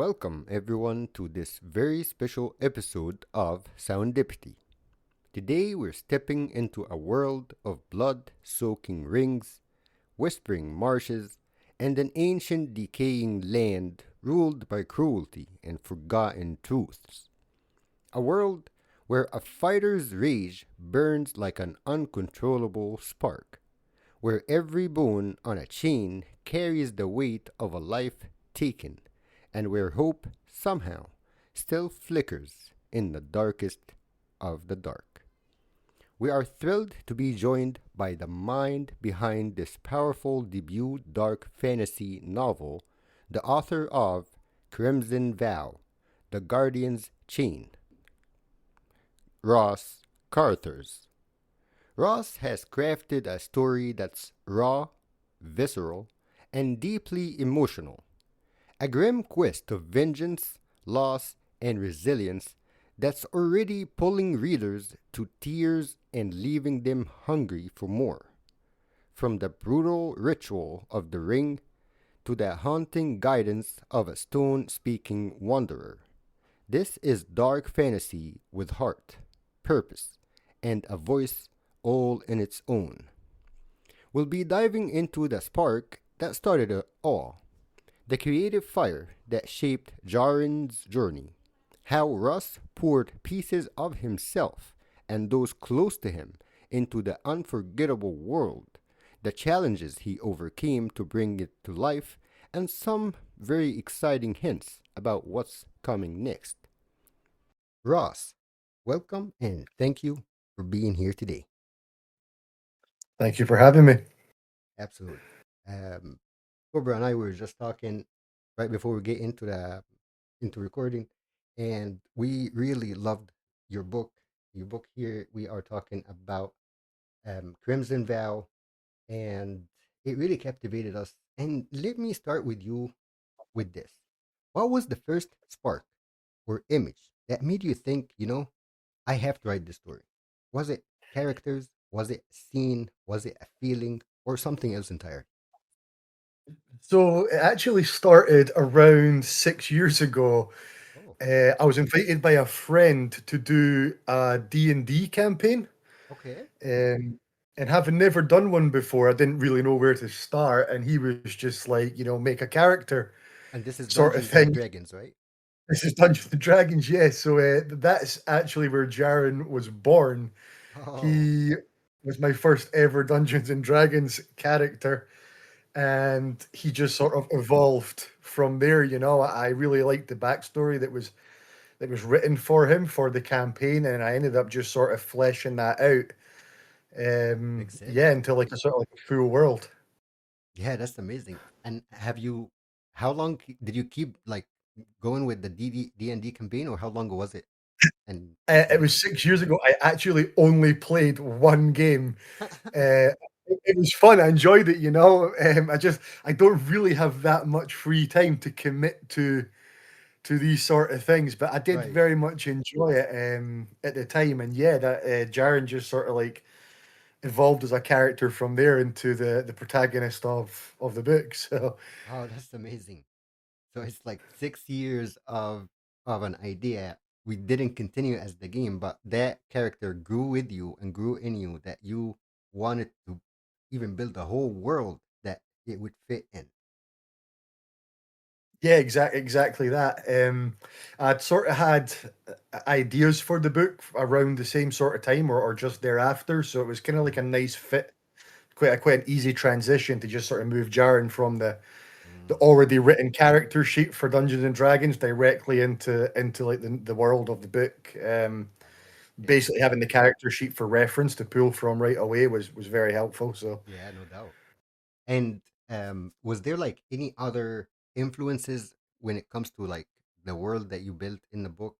welcome everyone to this very special episode of Soundipity. Today we're stepping into a world of blood soaking rings, whispering marshes, and an ancient decaying land ruled by cruelty and forgotten truths. A world where a fighter's rage burns like an uncontrollable spark, where every bone on a chain carries the weight of a life taken, and where hope somehow still flickers in the darkest of the dark. We are thrilled to be joined by the mind behind this powerful debut dark fantasy novel, the author of Crimson Vow, The Guardian's Chain, Ross Carruthers. Ross has crafted a story that's raw, visceral, and deeply emotional. A grim quest of vengeance, loss, and resilience that's already pulling readers to tears and leaving them hungry for more. From the brutal ritual of the ring to the haunting guidance of a stone speaking wanderer. This is dark fantasy with heart, purpose, and a voice all in its own. We'll be diving into the spark that started it all, the creative fire that shaped Jharhin's journey, how Russ poured pieces of himself and those close to him into the unforgettable world, the challenges he overcame to bring it to life, and some very exciting hints about what's coming next. Ross, welcome and thank you for being here today. Thank you for having me. Absolutely. Um, Cobra and I were just talking right before we get into recording, and we really loved your book. Your book here, we are talking about Crimson Vow, and it really captivated us. And let me start with you with this. What was the first spark or image that made you think, I have to write this story? Was it characters? Was it a scene? Was it a feeling? Or something else entirely? So it actually started around 6 years ago. Oh, I was invited by a friend to do a D&D campaign. okay. Um, and having never done one before, I didn't really know where to start. And he was just like, make a character And this is sort of Dungeons and thing. Dragons, right? This is Dungeons and Dragons, yes. So that's actually where Jaren was born. Oh, He was my first ever Dungeons and Dragons character. And he just sort of evolved from there. I really liked the backstory that was written for him for the campaign, and I ended up just sort of fleshing that out. makes sense. Yeah, until like a sort of like a full world. Yeah, that's amazing. And how long did you keep like going with the D&D campaign, or how long was it? And It until, was 6 years ago. I actually only played one game. It was fun. I enjoyed it. I don't really have that much free time to commit to these sort of things, but I did right. very much enjoy it at the time. And yeah, that Jaren just sort of like evolved as a character from there into the protagonist of the book. So Oh, that's amazing. So it's like 6 years of an idea. We didn't continue as the game, but that character grew with you and grew in you that you wanted to even build a whole world that it would fit in. yeah, exactly that. I'd sort of had ideas for the book around the same sort of time or just thereafter, so it was kind of like a nice fit, quite an easy transition to just sort of move Jaren from the Mm, already written character sheet for Dungeons and Dragons directly into like the world of the book. yeah, Basically having the character sheet for reference to pull from right away was very helpful. So yeah, no doubt. And was there like any other influences when it comes to like the world that you built in the book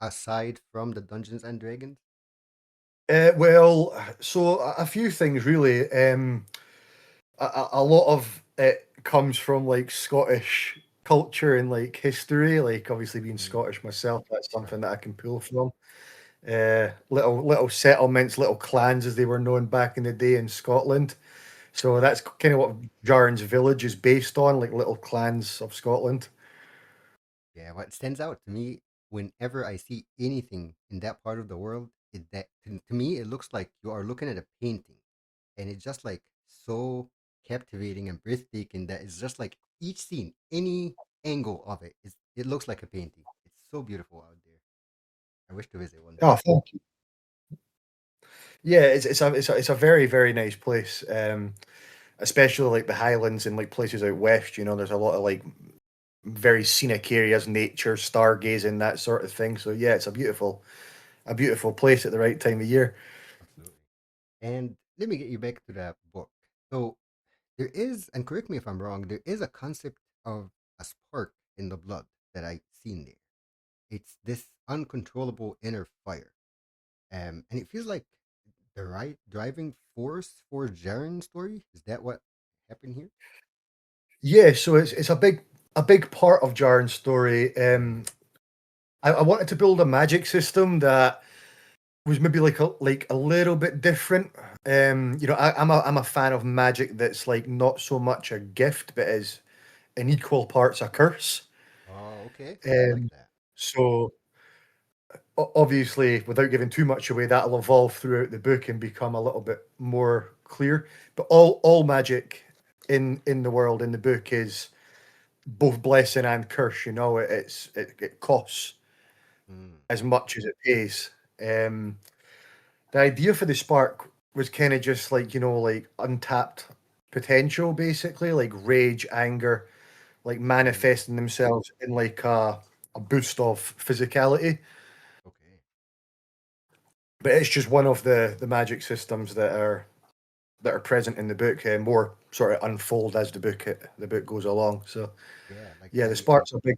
aside from the Dungeons and Dragons? so a few things really. A lot of it comes from like Scottish culture and like history. Like obviously being Mm, Scottish myself, that's something right. that I can pull from. Little settlements, little clans as they were known back in the day in Scotland. So that's kind of what Jarn's village is based on, like little clans of Scotland. Yeah, what stands out to me whenever I see anything in that part of the world is that to me it looks like you are looking at a painting, and it's just like so captivating and breathtaking that it's just like each scene, any angle of it, it looks like a painting. It's so beautiful out there. I wish to visit one day. Oh, thank you. Yeah, it's a very very nice place. Especially like the Highlands and like places out west. You know, there's a lot of like very scenic areas, nature, stargazing, that sort of thing. So yeah, it's a beautiful place at the right time of year. Absolutely. And let me get you back to that book. So there is, and correct me if I'm wrong, there is a concept of a spark in the blood that I seen there. It's this uncontrollable inner fire. And it feels like the right driving force for Jharhin's story. Is that what happened here? Yeah, so it's a big part of Jarn's story. I wanted to build a magic system that was maybe like a little bit different. You know, I'm a fan of magic that's like not so much a gift, but is in equal parts a curse. Oh, okay. I like Um, that. so obviously, without giving too much away, that'll evolve throughout the book and become a little bit more clear. But all magic in the world in the book is both blessing and curse. You know, it costs Mm, as much as it pays. Um, the idea for the spark was kind of just like like untapped potential, basically like rage, anger, like mm, manifesting themselves in like a boost of physicality. okay. But it's just one of the magic systems that are present in the book. More sort of unfold as the book goes along. So Yeah, like yeah, the sparks are big.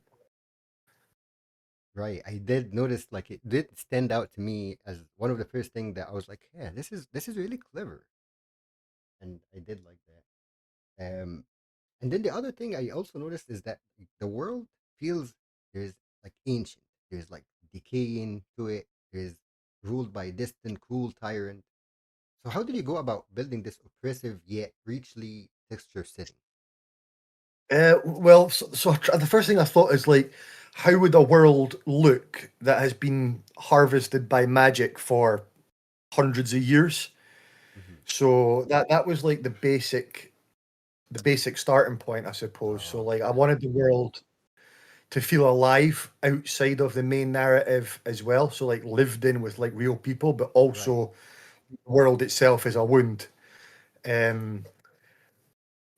right. I did notice like it did stand out to me as one of the first thing that I was like, yeah, this is really clever, and I did like that. And then the other thing I also noticed is that the world feels there's like ancient. There's like decaying to it. There's ruled by a distant, cruel tyrant. So how did you go about building this oppressive yet richly textured setting? Well, the first thing I thought is like, how would a world look that has been harvested by magic for hundreds of years? Hmm. So that was like the basic starting point, I suppose. So Oh, like, I yeah, wanted the world to feel alive outside of the main narrative as well. So like lived in with like real people, but right. also the world itself is a wound. Um,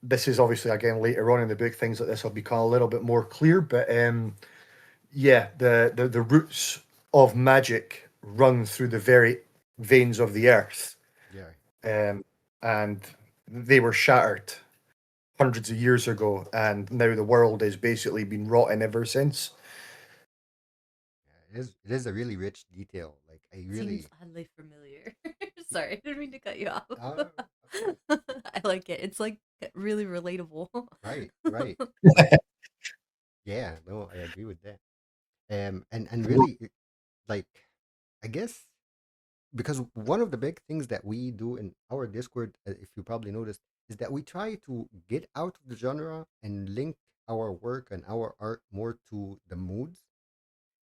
this is obviously again later on in the book, things like this will become a little bit more clear, but yeah, the roots of magic run through the very veins of the earth, Yeah, um, and they were shattered hundreds of years ago, and now the world has basically been rotten ever since. yeah. It is a really rich detail. Like I Seems really oddly familiar. Sorry, I didn't mean to cut you off. uh, I like it. It's like really relatable. right, right. Yeah, no, I agree with that. And No, really like I guess because one of the big things that we do in our Discord, if you probably noticed, is that we try to get out of the genre and link our work and our art more to the moods.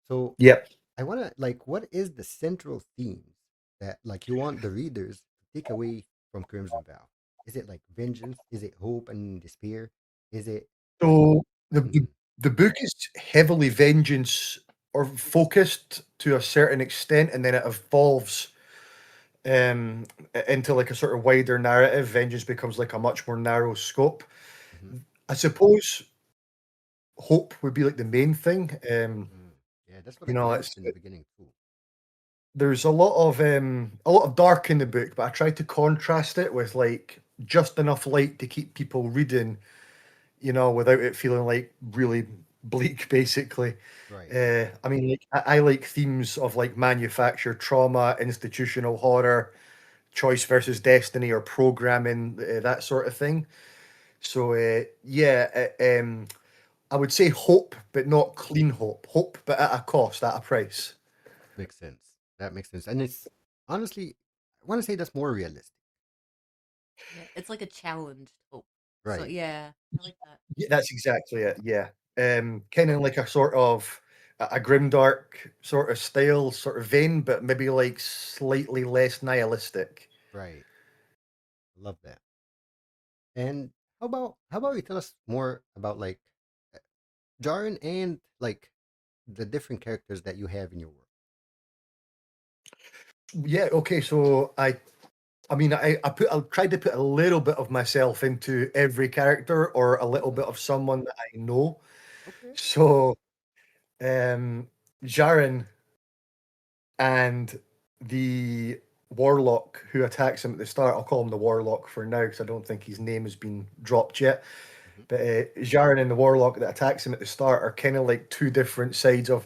So yep. I want to like, what is the central themes that like you want the readers to take away from Crimson Vow? Is it like vengeance? Is it hope and despair? Is it like, So the, the mhm, the book is heavily vengeance or focused to a certain extent, and then it evolves um into like a sort of wider narrative. Vengeance becomes like a much more narrow scope. mhm, I suppose hope would be like the main thing. mm. Yeah, that's what You I know, noticed in the beginning too. there's a lot of dark in the book, but I tried to contrast it with like just enough light to keep people reading, without it feeling like really bleak, basically. Right. I mean, like I like themes of like manufactured trauma, institutional horror, choice versus destiny, or programming, that sort of thing. So yeah, I would say hope, but not clean hope. Hope, but at a cost, at a price. Makes sense. That makes sense. And it's honestly, I want to say that's more realistic. Yeah, it's like a challenged hope. So Right. yeah, I like that. Yeah, that's exactly it. Yeah. kind of like a sort of a grimdark sort of style, sort of vein, but maybe like slightly less nihilistic. Right. Love that. And how about you tell us more about like Jaren and like the different characters that you have in your world? Yeah, okay, so I mean, I tried to put a little bit of myself into every character or a little bit Mm, of someone that I know. okay. So, um, Jaren and the warlock who attacks him at the start, I'll call him the warlock for now because I don't think his name has been dropped yet. Hmm. But Jaren and the warlock that attacks him at the start are kind of like two different sides of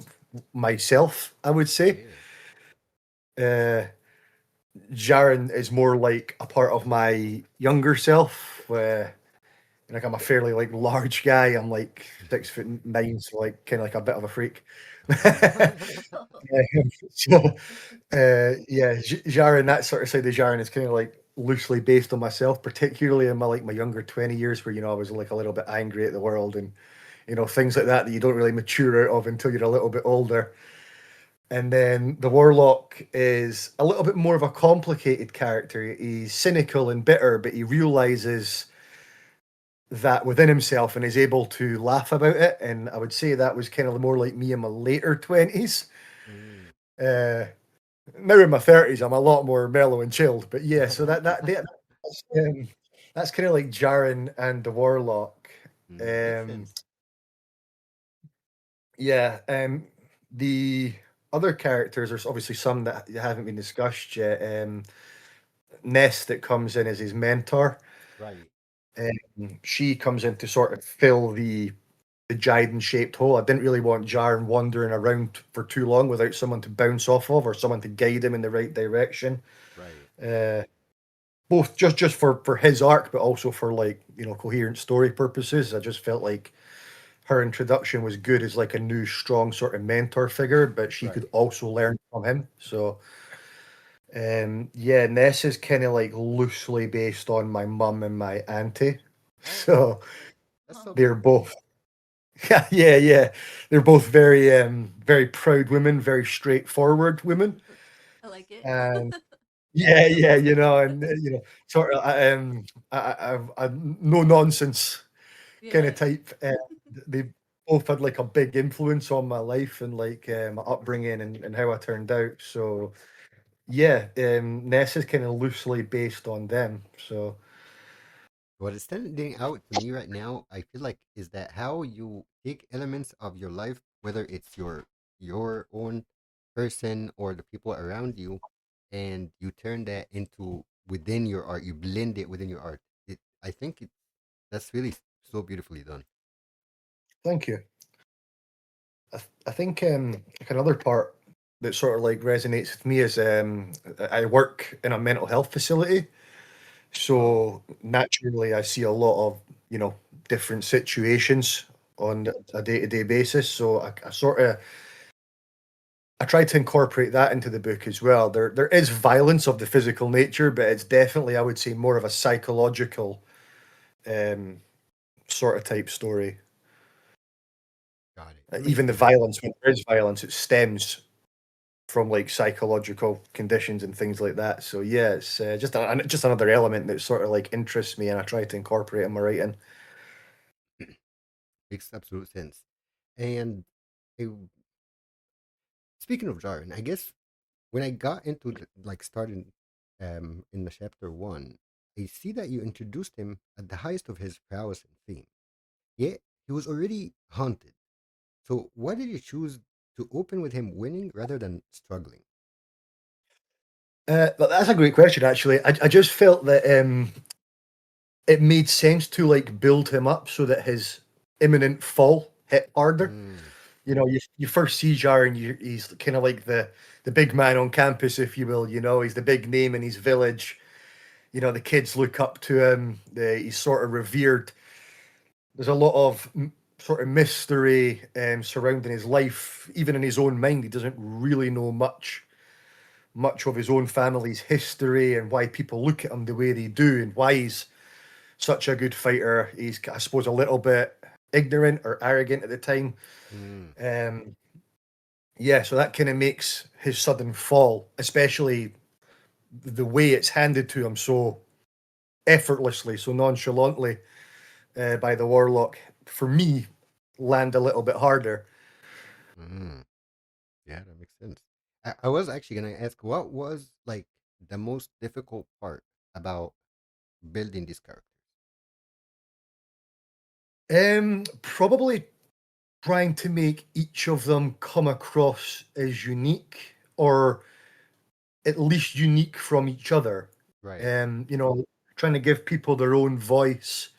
myself, I would say. Yeah. Uh, Jaren is more like a part of my younger self, where like I'm a fairly like large guy. I'm like 6'9", so like kind of like a bit of a freak. So yeah, Jaren, that sort of side of Jaren is kind of like loosely based on myself, particularly in my like my younger 20 years, where I was like a little bit angry at the world and things like that that you don't really mature out of until you're a little bit older. And then the Warlock is a little bit more of a complicated character. He's cynical and bitter, but he realizes that within himself and is able to laugh about it. And I would say that was kind of more like me in my later 20s. Mm. Uh, Now in my 30s, I'm a lot more mellow and chilled. But yeah, so that's kind of like Jaren and the Warlock. Makes Um, sense. yeah, the other characters, there's obviously some that haven't been discussed yet. Ness that comes in as his mentor. Right. She comes in to sort of fill the Jiden shaped hole. I didn't really want Jaren wandering around for too long without someone to bounce off of or someone to guide him in the right direction. Right. Uh, Both just for his arc, but also for like coherent story purposes. I just felt like her introduction was good as like a new strong sort of mentor figure, but she could Right. also learn from him. So yeah, Ness is kind of like loosely based on my mum and my auntie. Oh, So that's so they're beautiful. both yeah, yeah, yeah. They're both very proud women, very straightforward women. I like it. And yeah, yeah, and sort of no nonsense kind of Yeah. type. They both had like a big influence on my life and like my upbringing and how I turned out. So yeah, Ness is kind of loosely based on them. So What is standing out to me right now, I feel like, is that how you take elements of your life, whether it's your own person or the people around you, and you turn that into within your art. You blend it within your art. I think that's really so beautifully done. thank you. I think like another part that sort of like resonates with me is I work in a mental health facility. Oh, So naturally, I see a lot of different situations on a day-to-day basis. So I sort of I try to incorporate that into the book as well. There is violence of the physical nature, but it's definitely I would say more of a psychological um, sort of type story. got it. That makes Even the sense. violence, when there is violence, it stems from like psychological conditions and things like that. So yeah, it's just another element that sort of like interests me, and I try to incorporate in my writing. Makes absolute sense. And I, speaking of Jaren, I guess when I got into like starting in the chapter one, I see that you introduced him at the highest of his prowess and fame. Yet he was already haunted. So why did you choose to open with him winning rather than struggling? But that's a great question, actually. I just felt that it made sense to like build him up so that his imminent fall hit harder. Mm, You first see Jar and he's kind of like the big man on campus, if you will. He's the big name in his village. The kids look up to him. He's sort of revered. There's a lot of sort of mystery surrounding his life. Even in his own mind, he doesn't really know much of his own family's history and why people look at him the way they do and why he's such a good fighter. He's, I suppose, a little bit ignorant or arrogant at the time. Mm, Um, yeah, so that kind of makes his sudden fall, especially the way it's handed to him so effortlessly, so nonchalantly by the warlock, for me, land a little bit harder. mm. Yeah, that makes sense. I was actually gonna ask, what was like the most difficult part about building these characters? Probably trying to make each of them come across as unique, or at least unique from each other. Right. You know, trying to give people their own voice,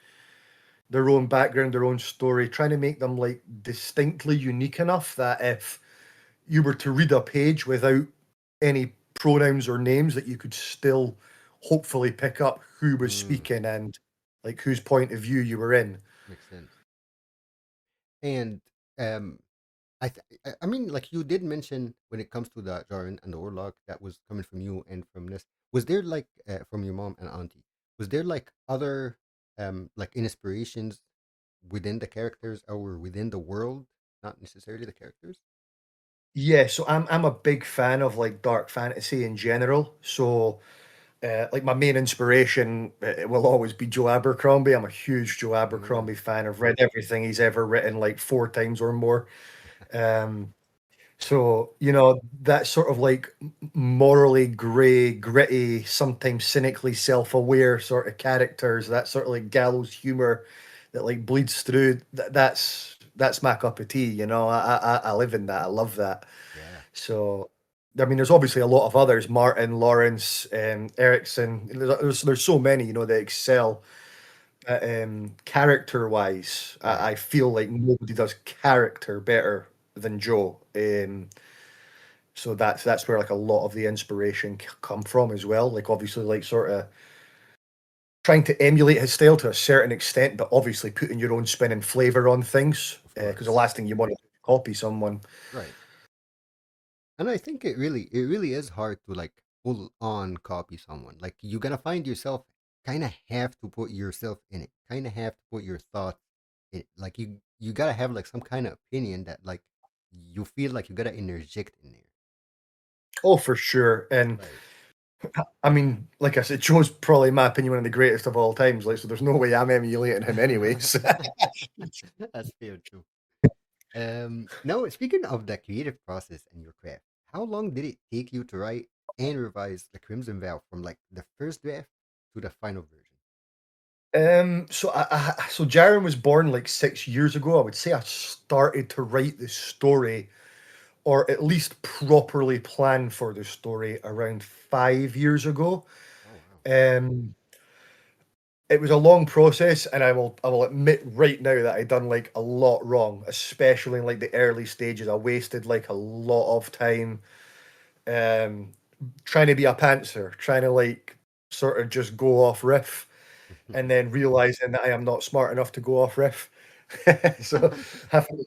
their own background, their own story, trying to make them like distinctly unique enough that if you were to read a page without any pronouns or names, that you could still hopefully pick up who was Mm, speaking and like whose point of view you were in. makes sense. And um, I mean, like you did mention when it comes to the Jharhin and the Warlock, that was coming from you and from this. Was there like from your mom and auntie? Was there like other like inspirations within the characters or within the world, not necessarily the characters? Yeah, so I'm a big fan of like dark fantasy in general. So like my main inspiration will always be Joe Abercrombie. I'm a huge Joe Mm, Abercrombie fan. I've read everything he's ever written like four times or more. Um, so you know that sort of like morally grey, gritty, sometimes cynically self-aware sort of characters. That sort of like gallows humor that like bleeds through. That's my cup of tea. You know, I live in that. I love that. yeah, So, I mean, there's obviously a lot of others: Martin, Lawrence, Erickson. There's so many, you know, that excel. Character-wise, right. I feel like nobody does character better than Joe. So that's where like a lot of the inspiration come from as well. Like obviously, like sort of trying to emulate his style to a certain extent, but obviously putting your own spin and flavor on things. Of Because the course. last thing you want to do is copy someone. Right. And I think it really is hard to like full on copy someone. Like you gotta find yourself, kind of have to put yourself in it. Kind of have to put your thoughts in it. Like you gotta have like some kind of opinion that like you feel like you gotta interject in there. Oh, for sure. And Right. I mean, like I said, Joe's probably, in my opinion, one of the greatest of all times. Like, so there's no way I'm emulating him, anyways. That's fair too. Now speaking of the creative process and your craft, how long did it take you to write and revise the Crimson Vow from like the first draft to the final version? So Jaren was born like 6 years ago. I would say I started to write the story, or at least properly plan for the story, around 5 years ago. Oh wow. Um, it was a long process, and I will admit right now that I done like a lot wrong, especially in like the early stages. I wasted like a lot of time um trying to be a pantser, trying to like sort of just go off riff, and then realizing that I am not smart enough to go off riff. So having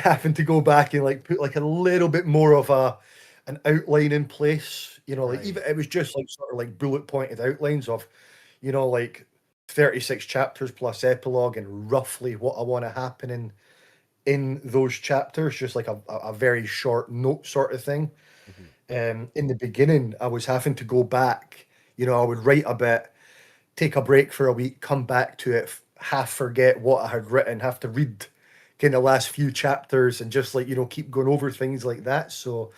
having to go back and like put like a little bit more of a an outline in place. You know, like even Right. it was just like sort of like bullet pointed outlines of, you know, like 36 chapters plus epilogue and roughly what I want to happen in those chapters, just like a very short note sort of thing. Mhm. In the beginning, I was having to go back. You know, I would write a bit, take a break for a week, come back to it, half forget what I had written, have to read kind of last few chapters and just like, you know, keep going over things like that. So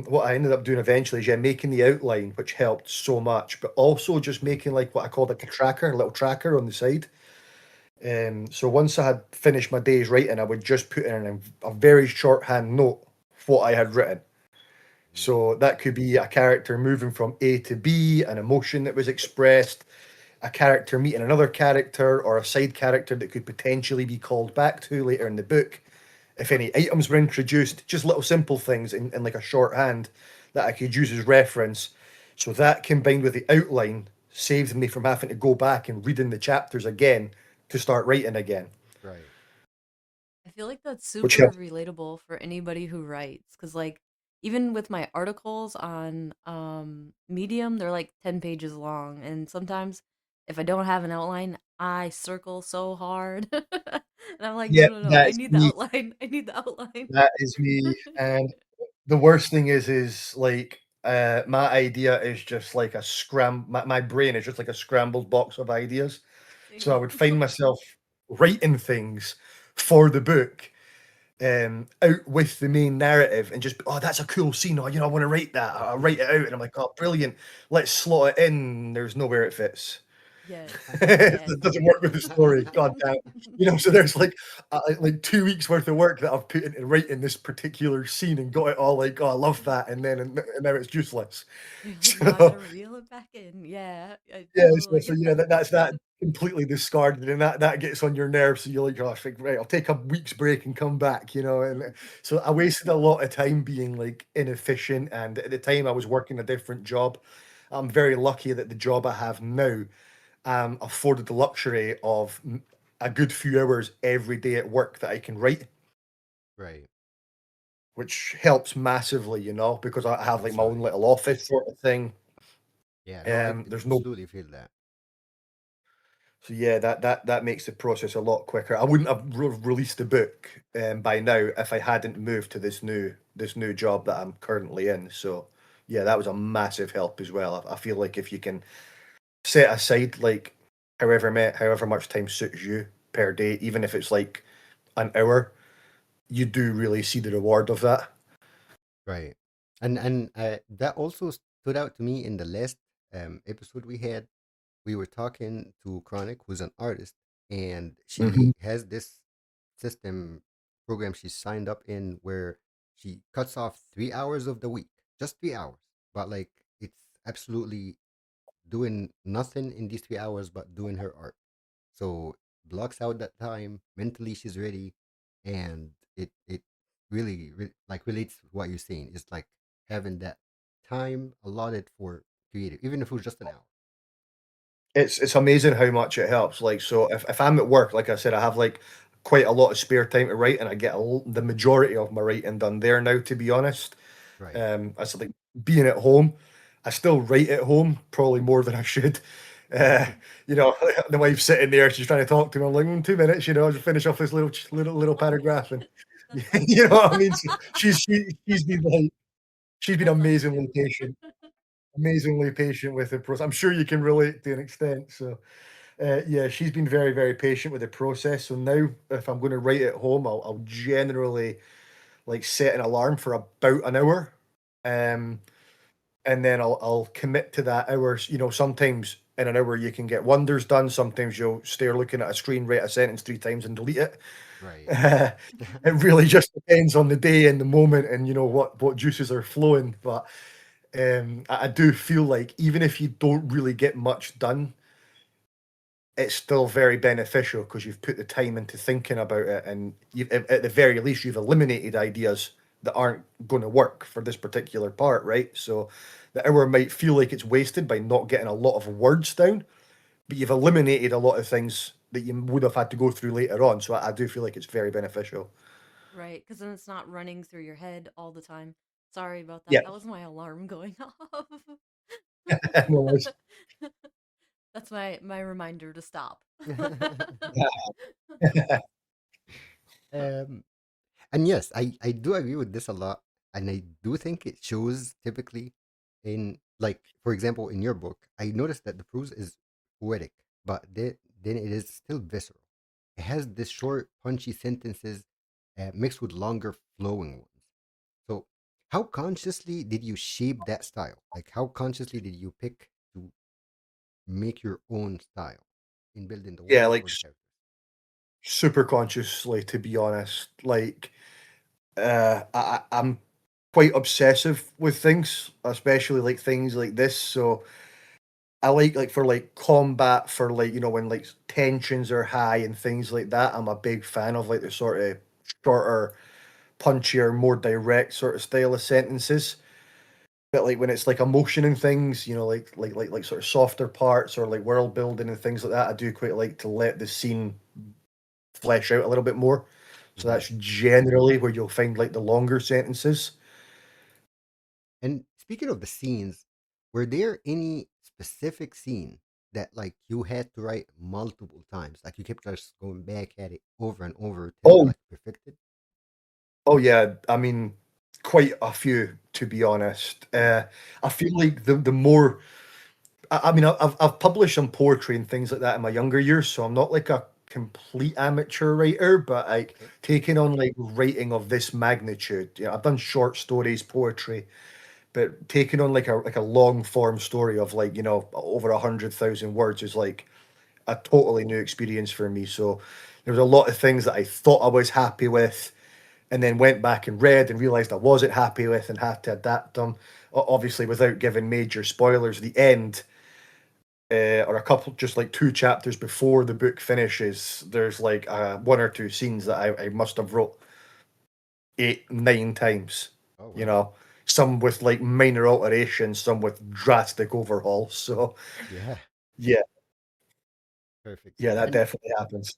what I ended up doing eventually is yeah, making the outline, which helped so much, but also just making like what I called like a tracker, a little tracker on the side. So once I had finished my day's writing, I would just put in a very shorthand note of what I had written. Mm. So that could be a character moving from A to B, an emotion that was expressed, a character meeting another character, or a side character that could potentially be called back to later in the book. If any items were introduced, just little simple things in like a shorthand that I could use as reference. So that combined with the outline saved me from having to go back and reading the chapters again to start writing again, Right. I feel like that's which super helped. relatable for anybody who writes, because like even with my articles on Medium, they're like 10 pages long, and sometimes if I don't have an outline, I circle so hard. And I'm like, no, Yeah, no, no. I that's need the me. outline. I need the outline. That is me. And the worst thing is like my idea is just like my brain is just like a scrambled box of ideas. So I Same. would find myself writing things for the book out with the main narrative and just, oh, that's a cool scene. Oh, I want to write that. I'll write it out. And I'm like, oh, brilliant. Let's slot it in. There's nowhere it fits. Yes. Yes. It doesn't work with the story. God damn. So there's like 2 weeks worth of work that I've put into writing this particular scene and got it all like, oh, I love that. And now it's useless. You're like, now I So gotta reel it back in. Yeah, I yeah, so, totally so get yeah, that. that's that completely discarded, and that gets on your nerves. So you're like, oh, I think right, I'll take a week's break and come back, and so I wasted a lot of time being like inefficient. And at the time, I was working a different job. I'm very lucky that the job I have now afforded the luxury of a good few hours every day at work that I can write, Right. which helps massively, because I have like my own Absolutely. little office sort of thing. Yeah. No, I There's no absolutely feel that. So yeah, that makes the process a lot quicker. I wouldn't have released the book by now if I hadn't moved to this new job that I'm currently in. So yeah, that was a massive help as well. I feel like if you can set aside like however much time suits you per day, even if it's like an hour, you do really see the reward of that. Right. And that also stood out to me in the last episode we had. We were talking to Chronic, who's an artist, and Hmm. she has this system program she's signed up in where she cuts off 3 hours of the week, just 3 hours, but like it's absolutely doing nothing in these 3 hours but doing her art. So blocks out that time mentally, she's ready, and it really, like relates to what you're saying. It's like having that time allotted for creative, even if it was just an hour. It's amazing how much it helps. Like, so if I'm at work, like I said, I have like quite a lot of spare time to write, and I get the majority of my writing done there now. To be honest, Right. I said like being at home, I still write at home probably more than I should. Uh, the wife's sitting there, she's trying to talk to me. I'm like, 2 minutes, I'll just finish off this little paragraph, and you know what I mean. So she's been like she's been That's awesome. amazingly patient with the process. I'm sure you can relate to an extent. So yeah, she's been very, very patient with the process. So now, if I'm going to write at home, I'll generally like set an alarm for about an hour, um, and then I'll commit to that hours. Sometimes in an hour you can get wonders done. Sometimes you'll stare looking at a screen, write a sentence 3 times, and delete it. Right. It really just depends on the day and the moment, and what juices are flowing. But I do feel like even if you don't really get much done, it's still very beneficial because you've put the time into thinking about it, and at the very least you've eliminated ideas that aren't going to work for this particular part, right? So the hour might feel like it's wasted by not getting a lot of words down, but you've eliminated a lot of things that you would have had to go through later on. So I do feel like it's very beneficial. Right, because then it's not running through your head all the time. Sorry about that. Yeah. That was my alarm going off. No worries. That's my reminder to stop. um, and yes, I do agree with this a lot, and I do think it shows typically in, like, for example, in your book, I noticed that the prose is poetic, but then it is still visceral. It has this short, punchy sentences mixed with longer, flowing ones. So, how consciously did you shape that style? Like, how consciously did you pick to make your own style in building the Yeah, world like or the characters? super consciously, to be honest. Like I'm quite obsessive with things, especially like things like this. So I like for like combat, for like when like tensions are high and things like that. I'm a big fan of like the sort of shorter, punchier, more direct sort of style of sentences. But like when it's like emotion and things, like sort of softer parts or like world building and things like that, I do quite like to let the scene flesh out a little bit more. So Hmm. that's generally where you'll find like the longer sentences. And speaking of the scenes, were there any specific scene that like you had to write multiple times? Like you kept just going back at it over and over till you're Oh, like perfected? oh yeah. I mean, quite a few to be honest. I feel like the more I mean, I've published some poetry and things like that in my younger years, so I'm not like a complete amateur writer, but like Okay. taking on like writing of this magnitude. Yeah, I've done short stories, poetry, but taking on like a long form story of like over 100,000 words is like a totally new experience for me. So there was a lot of things that I thought I was happy with, and then went back and read and realized I wasn't happy with and had to adapt them. Obviously, without giving major spoilers, the end or a couple, just like two chapters before the book finishes, there's like one or two scenes that I must have wrote 8, 9 times. Oh You wow. know, some with like minor alterations, some with drastic overhauls. So Yeah. yeah, Perfect. yeah, that And definitely happens.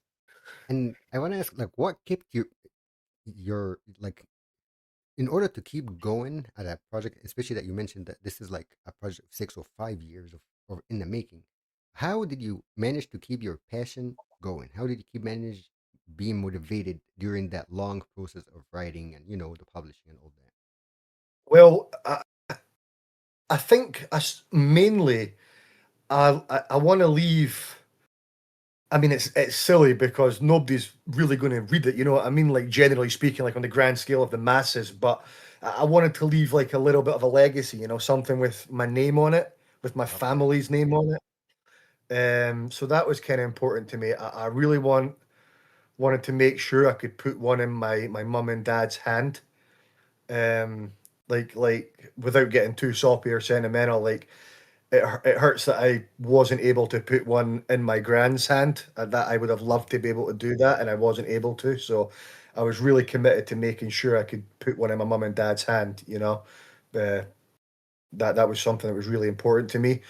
I want to ask, like, what kept your like in order to keep going at a project, especially that you mentioned that this is like a project of 6 or 5 years of in the making. How did you manage to keep your passion going? How did you keep manage being motivated during that long process of writing and the publishing and all that? Well, I think mainly I want to leave. I mean, it's silly because nobody's really going to read it. You know what I mean? Like generally speaking, like on the grand scale of the masses. But I wanted to leave like a little bit of a legacy. You know, something with my name on it, with my Okay. family's name on it. So that was kind of important to me. I really wanted to make sure I could put one in my mum and dad's hand. Um, like without getting too soppy or sentimental. Like it hurts that I wasn't able to put one in my grand's hand. That I would have Mm. loved to be able to do that, and I wasn't able to. So I was really committed to making sure I could put one in my mum and dad's hand. Uh, that was something that was really important to me.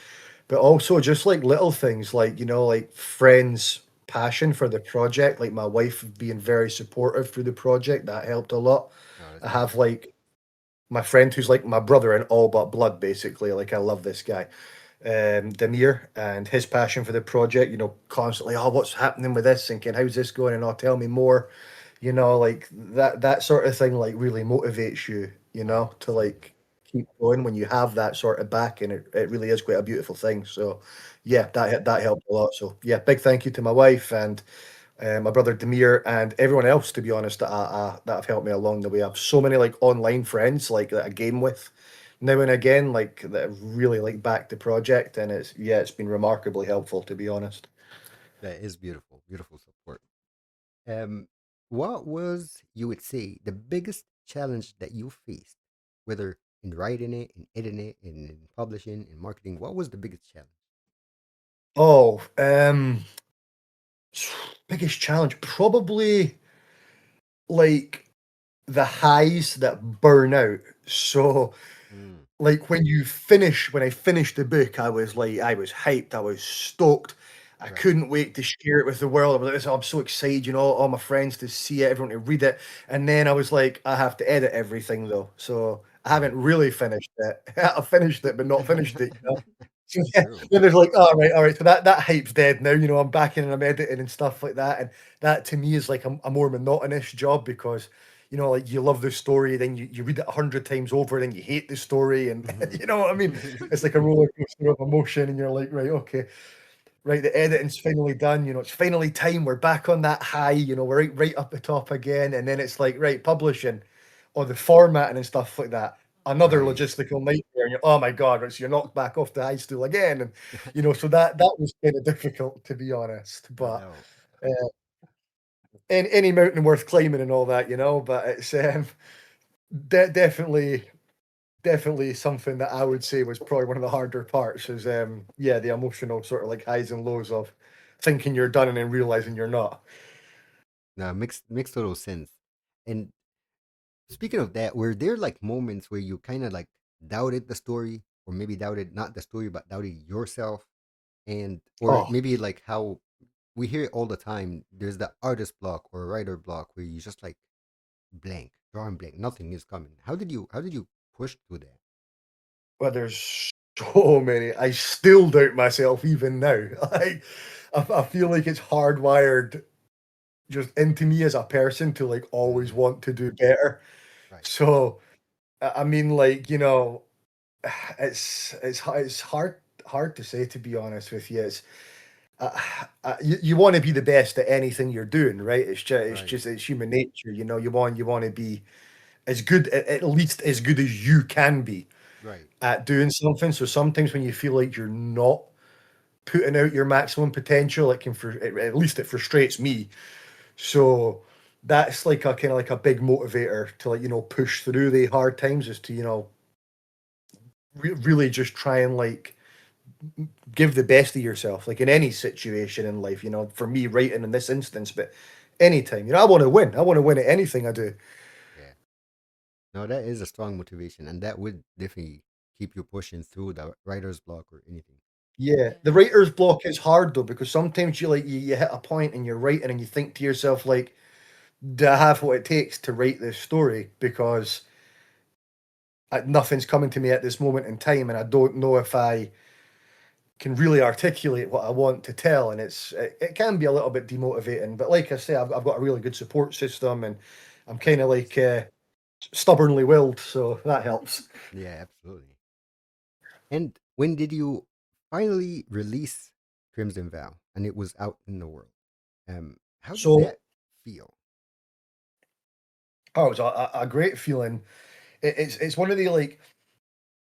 But also just like little things, like like friends' passion for the project, like my wife being very supportive through the project. That helped a lot. Oh, that's I have beautiful. like my friend who's like my brother in all but blood, basically. Like I love this guy, Demir, and his passion for the project. Constantly, oh, what's happening with this? Thinking, how's this going? And oh, tell me more. Like that sort of thing, like really motivates you. To 100%. like keep going when you have that sort of back, and it really is quite a beautiful thing. So, yeah, that helped a lot. So, yeah, big thank you to my wife and my brother Demir, and everyone else, to be honest, that have helped me along the way. I have so many like online friends like that I game with now and again, like that have really like backed the project, and it's been remarkably helpful, to be honest. That is beautiful. Beautiful support. Um, what was, you would say, the biggest challenge that you faced, whether in writing it, in editing it, in publishing, in marketing? What was the biggest challenge? Oh, biggest challenge probably like the highs that burn out. So Mm, like when I finished the book, I was hyped, I was stoked. I right. couldn't wait to share it with the world. I was like, I'm so excited, all my friends to see it, everyone to read it. And then I was like, I have to edit everything though. So I haven't really finished it. I finished it, but not finished it. So yeah, True. then there's like, all right. So that hype's dead now. I'm back in and I'm editing and stuff like that. And that to me is like a more monotonous job because like you love the story, then you read it 100 times over, then you hate the story, and Mhm. you know what I mean? It's like a roller coaster of emotion, and you're like, right, okay, right, the editing's finally done, it's finally time, we're back on that high, we're right up the top again, and then it's like, right, publishing or the formatting and stuff like that. Another Right. logistical nightmare, and you're, oh my god, right, so you're knocked back off the high stool again, and so that was kind of difficult to be honest, I but know. any mountain worth climbing and all that, but it's definitely something that I would say was probably one of the harder parts is yeah, the emotional sort of like highs and lows of thinking you're done and then realizing you're not. No, makes total sense. And speaking of that, were there like moments where you kind of like doubted the story, or maybe doubted not the story, but doubted yourself, and or Oh, maybe like how we hear it all the time. There's the artist block or writer block where you just like blank, drawing blank, nothing is coming. How did you push through that? well, there's So many. I still doubt myself even now. I feel like it's hardwired just into me as a person to like always Mm, want to do better. right, So I mean, like it's hard to say, to be honest with you. It's you want to be the best at anything you're doing, right? right, It's human nature, you know. You want to be as good, at least as good as you can be right. at doing something. So sometimes when you feel like you're not putting out your maximum potential, at least it frustrates me. So that's like a kind of like a big motivator to like push through the hard times, is to really just try and like give the best of yourself, like in any situation in life. For me, writing in this instance, but anytime, I want to win. I want to win at anything I do. Yeah. No, that is a strong motivation, and that would definitely keep you pushing through the writer's block or anything. Yeah, the Yeah. writer's block is hard though, because sometimes you hit a point and you're writing and you think to yourself like, do I have what it takes to write this story? Because nothing's coming to me at this moment in time, and I don't know if I can really articulate what I want to tell. And it can be a little bit demotivating. But like I say, I've got a really good support system, and I'm That's kind of nice. like stubbornly willed, so that helps. Yeah, absolutely. And when did you finally release Crimson Vow and it was out in the world? How did So, that feel? oh, it was a great feeling. It's one of the like,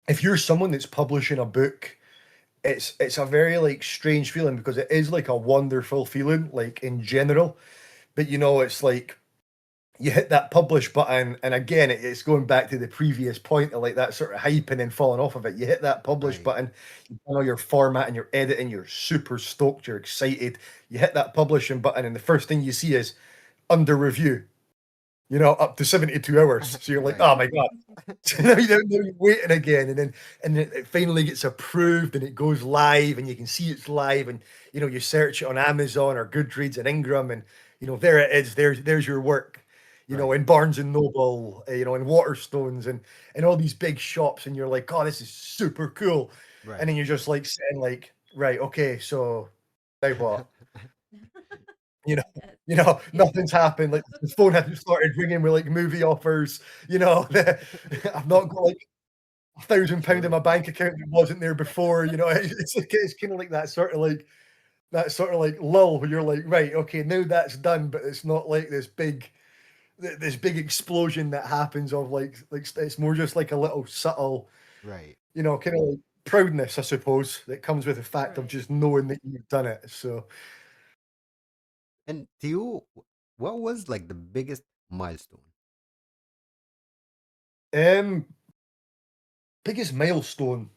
if you're someone that's publishing a book, it's a very like strange feeling, because it is like a wonderful feeling, like in general. But it's like you hit that publish button, and again, it's going back to the previous point of like that sort of hype and then falling off of it. You hit that publish Right. button, you done all your formatting, your editing, you're super stoked, you're excited. You hit that publishing button, and the first thing you see is under review, up to 72 hours. So you're like, Right. oh my God. So now you're waiting again, and then it finally gets approved and it goes live, and you can see it's live, and you search it on Amazon or Goodreads and Ingram, and there it is. There's your work, Right. in Barnes and Noble, in Waterstones, and all these big shops, and you're like, oh, this is super cool, and Right. then you're just like sitting like, right, okay, so now what? You know, Yeah. nothing's happened. Like the phone hasn't started ringing with like movie offers. I've not got like £1,000 in True. my bank account that wasn't there before. It's kind of like that sort of like lull where you're like, right, okay, now that's done, but it's not like this big explosion that happens of like it's more just like a little subtle, Right. kind of like proudness, I suppose, that comes with the fact of Right. just knowing that you've done it. So, And to you, what was like the biggest milestone? um, biggest milestone.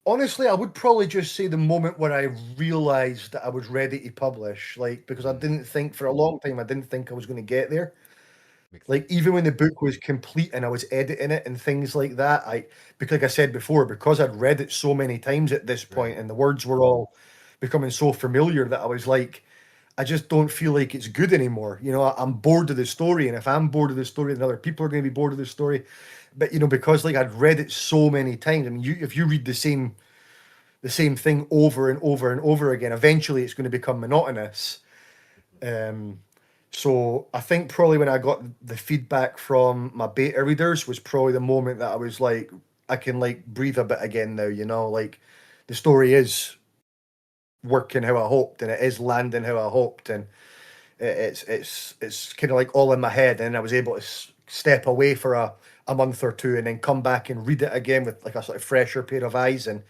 Honestly, I would probably just say the moment where I realized that I was ready to publish, like, because I Mm, didn't think for a long time, I didn't think I was going to get there. makes Like, sense. even when the book was complete and I was editing it and things like that, because like I said before, because I'd read it so many times at this point Right. and the words were all becoming so familiar, that I was like, I just don't feel like it's good anymore. I'm bored of the story, and if I'm bored of the story, then other people are going to be bored of the story. But because like I'd read it so many times, I mean, if you read the same thing over and over and over again, eventually it's going to become monotonous. Mhm. Um, so I think probably when I got the feedback from my beta readers was probably the moment that I was like, I can like breathe a bit again now. Like the story is working how I hoped, and it is landing how I hoped, and it's kind of like all in my head, and I was able to step away for a month or two, and then come back and read it again with like a sort of fresher pair of eyes, and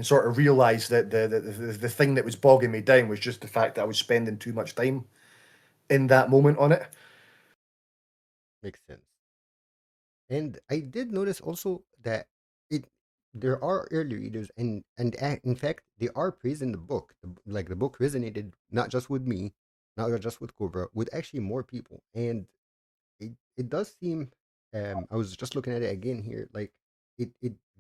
sort of realize that the thing that was bogging me down was just the fact that I was spending too much time in that moment on it. Makes sense. And I did notice also that it there are early readers, in fact they are praising the book. Like the book resonated not just with me, not just with Cobra, with actually more people. And it does seem, I was just looking at it again here, like it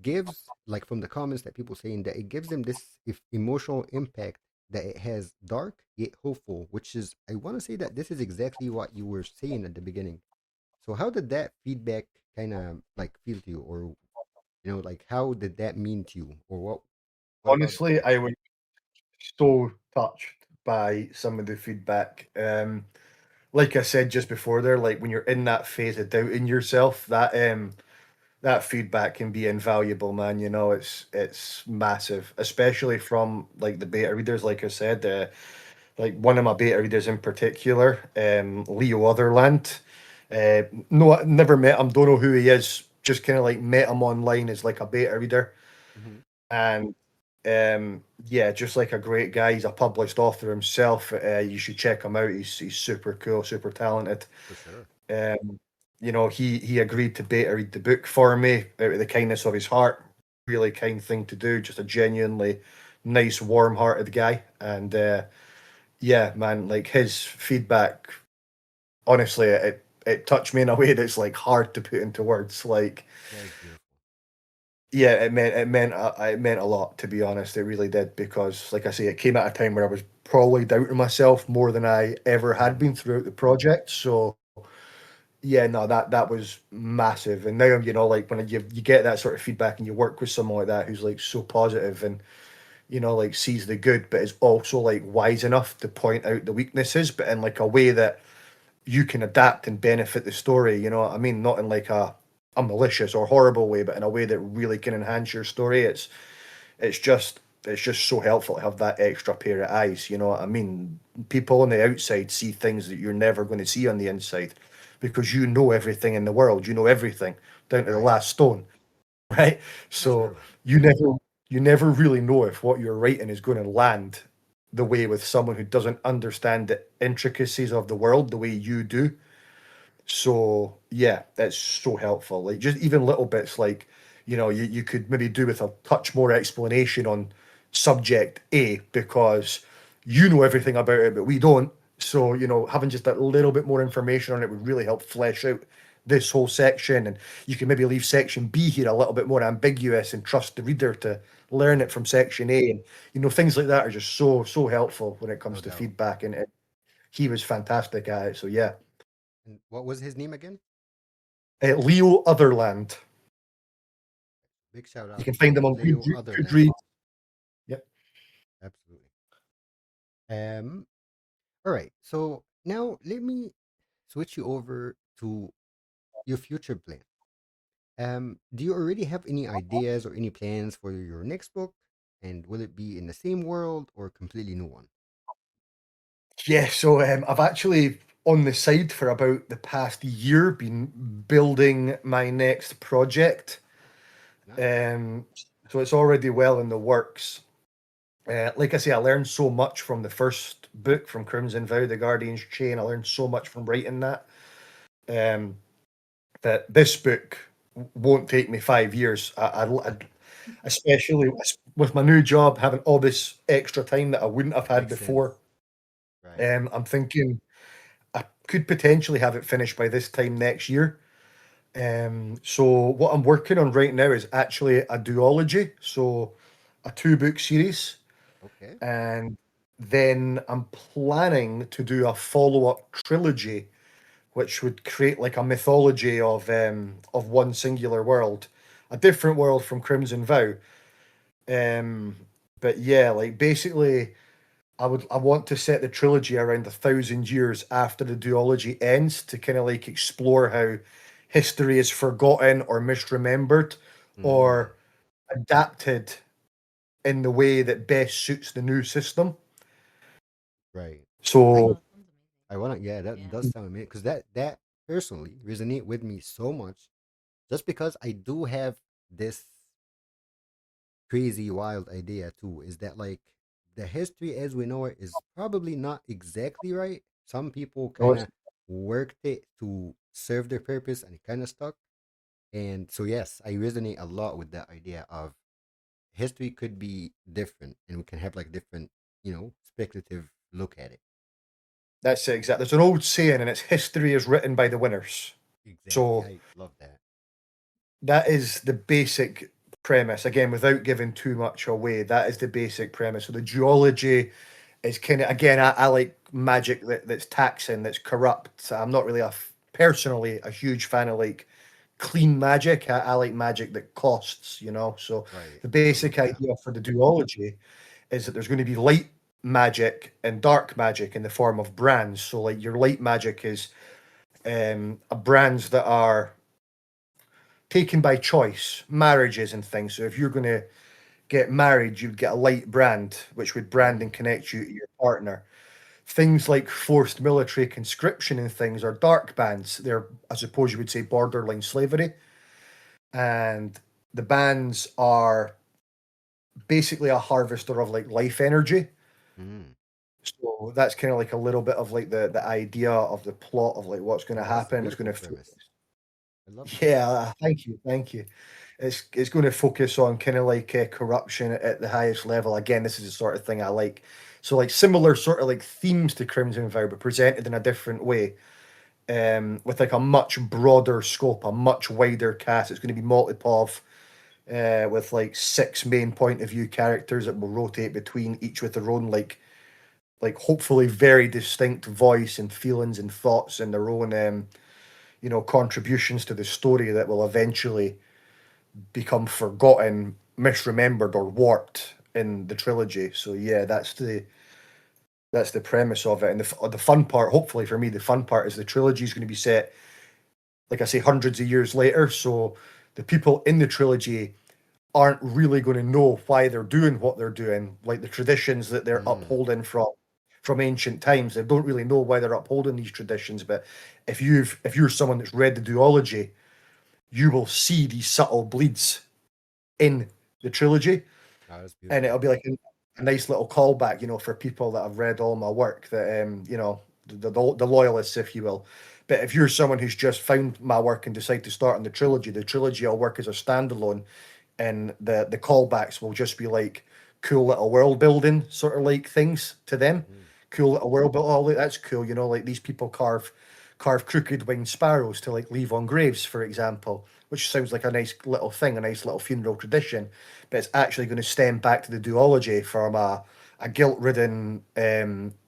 gives, like from the comments that people saying, that it gives them this if emotional impact, that it has dark yet hopeful, which is, I want to say that this is exactly what you were saying at the beginning. So how did that feedback kind of like feel to you, or Like how did that mean to you, or what about the Honestly, book? I was so touched by some of the feedback. Like I said just before there, like when you're in that phase of doubting yourself, that feedback can be invaluable, man. You know, it's massive, especially from like the beta readers. Like I said, like one of my beta readers in particular, Leo Otherland. No, I never met him. Don't know who he is. Just kind of like met him online as like a beta reader, Hmm. and yeah, just like a great guy. He's a published author himself. You should check him out. He's super cool, super talented. For sure. Um, you know, he agreed to beta read the book for me out of the kindness of his heart. Really kind thing to do. Just a genuinely nice, warm-hearted guy. And yeah, man, like his feedback, honestly, it touched me in a way that's like hard to put into words. Like, That is beautiful. yeah, it meant a lot, to be honest. It really did, because like I say, it came at a time where I was probably doubting myself more than I ever had Hmm. been throughout the project. So yeah, no, that was massive. And now, you know, like when you get that sort of feedback and you work with someone like that who's like so positive and, you know, like sees the good, but is also like wise enough to point out the weaknesses, but in like a way that you can adapt and benefit the story. You know what I mean? Not in like a malicious or horrible way, but in a way that really can enhance your story. It's just it's just so helpful to have that extra pair of eyes. You know what I mean? People on the outside see things that you're never going to see on the inside, because you know everything in the world. You know everything down to the Right. last stone, right? That's So true. you never really know if what you're writing is going to land the way with someone who doesn't understand the intricacies of the world the way you do. So yeah, that's so helpful. Like just even little bits like, you know, you could maybe do with a touch more explanation on subject A, because you know everything about it, but we don't. So, you know, having just that little bit more information on it would really help flesh out this whole section. And you can maybe leave section B here a little bit more ambiguous and trust the reader to learn it from section A. And, you know, things like that are just so, so helpful when it No comes to doubt. feedback. And he was fantastic at it. So yeah. And what was his name again? Leo Otherland. Big shout You out can find to them on Leo Otherland. Goodreads. Yep. Absolutely. Um. All right. So now let me switch you over to your future plan. Do you already have any ideas or any plans for your next book? And will it be in the same world or completely new one? Yeah, so I've actually on the side for about the past year been building my next project. Nice. Um, so it's already well in the works. Like I say, I learned so much from the first book, from Crimson Vow, The Guardian's Chain. I learned so much from writing that. Um, that this book won't take me 5 years. Especially with my new job, having all this extra time that I wouldn't have had Makes sense. before. Right. I'm thinking I could potentially have it finished by this time next year. So what I'm working on right now is actually a duology, so a two-book series, Okay. and then I'm planning to do a follow-up trilogy, which would create like a mythology of one singular world, a different world from Crimson Vow. Um, but yeah, like basically, I want to set the trilogy around 1,000 years after the duology ends, to kind of like explore how history is forgotten or misremembered Mm, or adapted in the way that best suits the new system. right. I So Oh, that sounds amazing. I want to, yeah, that Yeah. does sound amazing because that personally resonate with me so much, just because I do have this crazy wild idea too. Is that like the history as we know it is probably not exactly right. Some people no, kind of worked it to serve their purpose and it kind of stuck. And so yes, I resonate a lot with that idea of history could be different and we can have like different, speculative look at it. that's it, exactly. There's an old saying, and it's history is written by the winners. Exactly. So I love that. that is the basic premise. Again, without giving too much away, that is the basic premise. So the geology is kind of, again, I like magic that's taxing, that's corrupt. I'm not really personally a huge fan of like clean magic. I like magic that costs, you know. So Right. the So basic yeah. idea for the duology is that there's going to be light magic and dark magic in the form of brands. So like your light magic is brands that are taken by choice, marriages and things. So if you're going to get married, you'd get a light brand, which would brand and Mm. connect you to your partner. Things like forced military conscription and things are dark bands. They're, I suppose you would say, borderline slavery. And the bands are basically a harvester of like life energy. Mm. So that's kind of like a little bit of like the idea of the plot of like what's going to Yeah, that's a happen. It's beautiful going to, premise. I love that. yeah, thank you, thank you. It's going to focus on kind of like corruption at the highest level. Again, this is the sort of thing I like. So like similar sort of like themes to Crimson Vow, but presented in a different way, with like a much broader scope, a much wider cast. It's going to be multi-pov, with like six main point of view characters that will rotate between each with their own like hopefully very distinct voice and feelings and thoughts and their own contributions to the story that will eventually become forgotten, misremembered, or warped in the trilogy. So yeah, that's the premise of it. And the fun part, hopefully for me, the fun part is the trilogy is going to be set, like I say, hundreds of years later. So the people in the trilogy aren't really going to know why they're doing what they're doing, like the traditions that they're Mm. upholding from ancient times. They don't really know why they're upholding these traditions. But if you're someone that's read the duology, you will see these subtle bleeds in the trilogy, Oh, that's and beautiful. it'll be like a nice little callback, for people that have read all my work, that the loyalists, if you will. But if you're someone who's just found my work and decide to start on the trilogy will work as a standalone, and the callbacks will just be like cool little world building sort of like things to them. Mm. Cool little world building. Oh, look, that's cool. Like these people carve crooked winged sparrows to like leave on graves, for example, which sounds like a nice little thing, a nice little funeral tradition. But it's actually going to stem back to the duology from a guilt-ridden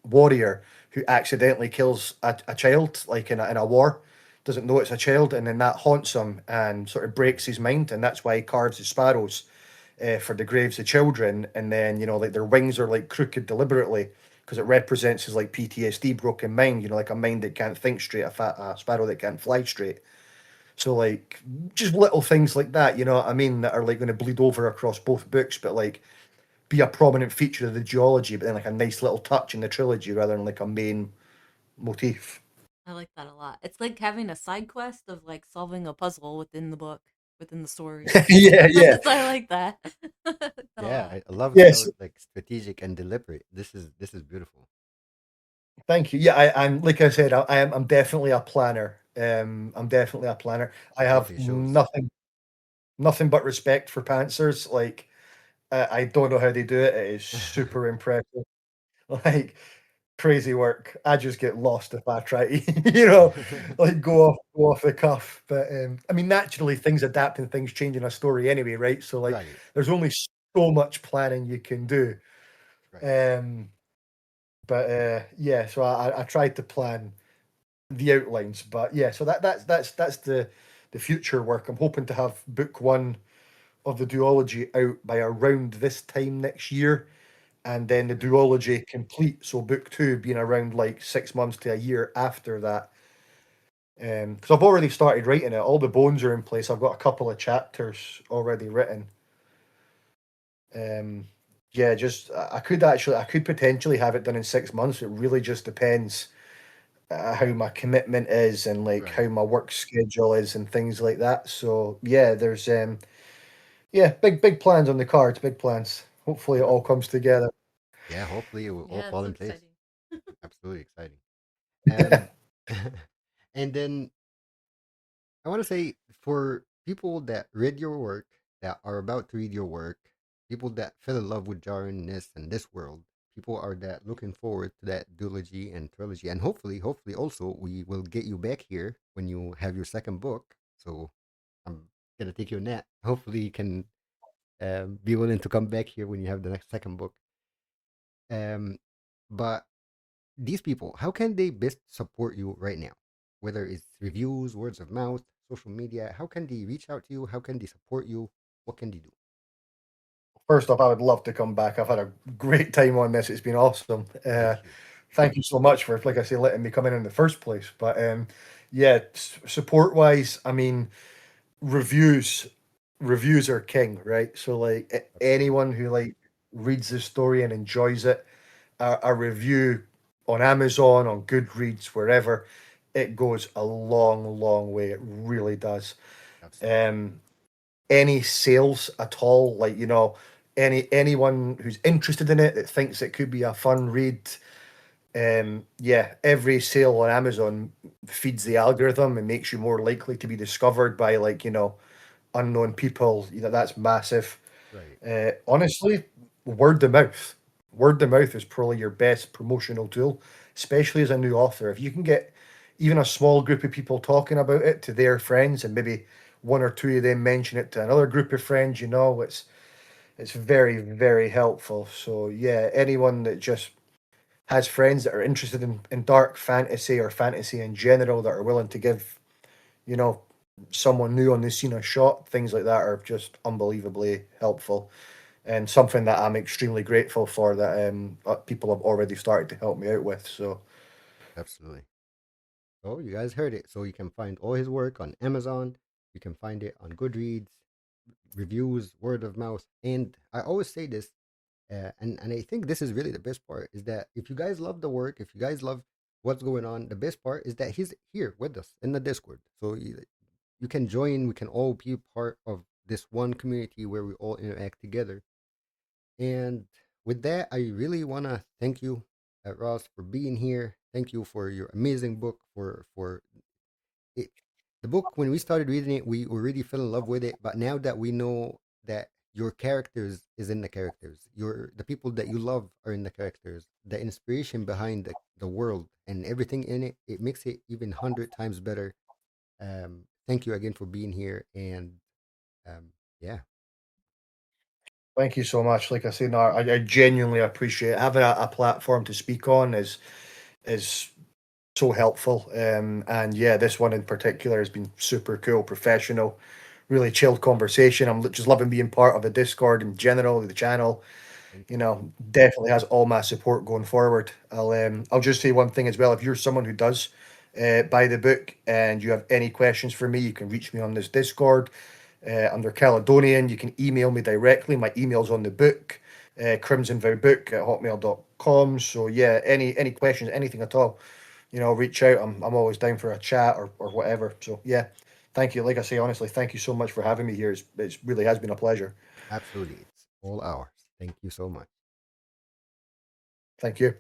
warrior who accidentally kills a child, like in a war, doesn't know it's a child, and then that haunts him and sort of breaks his mind, and that's why he carves the sparrows for the graves of children, and then like their wings are like crooked deliberately because it represents his like PTSD, broken mind, like a mind that can't think straight, a sparrow that can't fly straight. So like just little things like that, you know what I mean, that are like going to bleed over across both books, but like be a prominent feature of the geology, but then like a nice little touch in the trilogy rather than like a main motif. I like that a lot. It's like having a side quest of like solving a puzzle within the book, within the story. Yeah, yeah. So I like that. I like that a Yeah, lot. I love how Yes, like strategic and deliberate. This is beautiful. thank you. Yeah, I'm like I said, I'm definitely a planner. I'm definitely a planner. I It have definitely shows. nothing but respect for pantsers. Like I don't know how they do it. It is super impressive. Like crazy work. I just get lost if I try to, like go off the cuff. But I mean, naturally, things adapt and things change in a story anyway, right? So like, Right, there's only so much planning you can do. right. Um, but yeah, so I tried to plan the outlines, but yeah, so that's the future work. I'm hoping to have book one of the duology out by around this time next year, and then the Okay. duology complete. So book two being around like 6 months to a year after that. Because I've already started writing it. All the bones are in place. I've got a couple of chapters already written. Um, yeah, just I could potentially have it done in 6 months. It really just depends how my commitment is and like how Right. my work schedule is and things like that. So yeah, there's yeah, big plans on the cards, big plans. Hopefully it all Beautiful. comes together. Yeah, hopefully it will all Yeah, fall it's so in place. exciting. Absolutely exciting. Um, and then I want to say for people that read your work, that are about to read your work, people that fell in love with Jharhin and this world, people are that looking forward to that duology and trilogy, and hopefully also we will get you back here when you have your second book. So I'm gonna take you on that. Hopefully you can be willing to come back here when you have the next second book. Um, but these people, how can they best support you right now? Whether it's reviews, words of mouth, social media? How can they reach out to you? How can they support you? What can they do? First off, I would love to come back. I've had a great time on this. It's been awesome. Thank you. Thank you so much for, like I say, letting me come in the first place. But yeah, support wise, I mean, reviews, reviews are king, right? So like Absolutely. anyone who like reads the story and enjoys it, a review on Amazon, on Goodreads, wherever, it goes a long, long way. It really does. Absolutely. Um, any sales at all, like anyone who's interested in it that thinks it could be a fun read, yeah, every sale on Amazon feeds the algorithm and makes you more likely to be discovered by like unknown people. That's massive. Right. Honestly, word of mouth. Word of mouth is probably your best promotional tool, especially as a new author. If you can get even a small group of people talking about it to their friends, and maybe one or two of them mention it to another group of friends, it's very, very helpful. So yeah, anyone that just has friends that are interested in dark fantasy or fantasy in general that are willing to give, you know, someone new on the scene a shot, things like that are just unbelievably helpful and something that I'm extremely grateful for that people have already started to help me out with. So Absolutely. So you guys heard it. So you can find all his work on Amazon. You can find it on Goodreads, reviews, word of mouth. And I always say this, and I think this is really the best part is that if you guys love the work, if you guys love what's going on, the best part is that he's here with us in the Discord. So you can join. We can all be part of this one community where we all interact together. And with that, I really want to thank you, Ross, for being here. Thank you for your amazing book, for it, the book. When we started reading it, we already fell in love with it. But now that we know that your characters is in the characters, the people that you love are in the characters, the inspiration behind the world and everything in it, it makes it even 100 times better. Thank you again for being here, and um, yeah, thank you so much. Like I say, no, I genuinely appreciate having a platform to speak on is so helpful. And yeah, this one in particular has been super cool, professional, really chilled conversation. I'm just loving being part of the Discord in general, the channel. thank you. Definitely has all my support going forward. I'll just say one thing as well. If you're someone who does buy the book and you have any questions for me, you can reach me on this Discord under Caledonian. You can email me directly. My email's on the book, crimsonvowbook@hotmail.com. So yeah, any questions, anything at all, reach out. I'm always down for a chat or whatever. So yeah, thank you. Like I say, honestly, thank you so much for having me here. It's really has been a pleasure. Absolutely, it's all ours. Thank you so much. Thank you.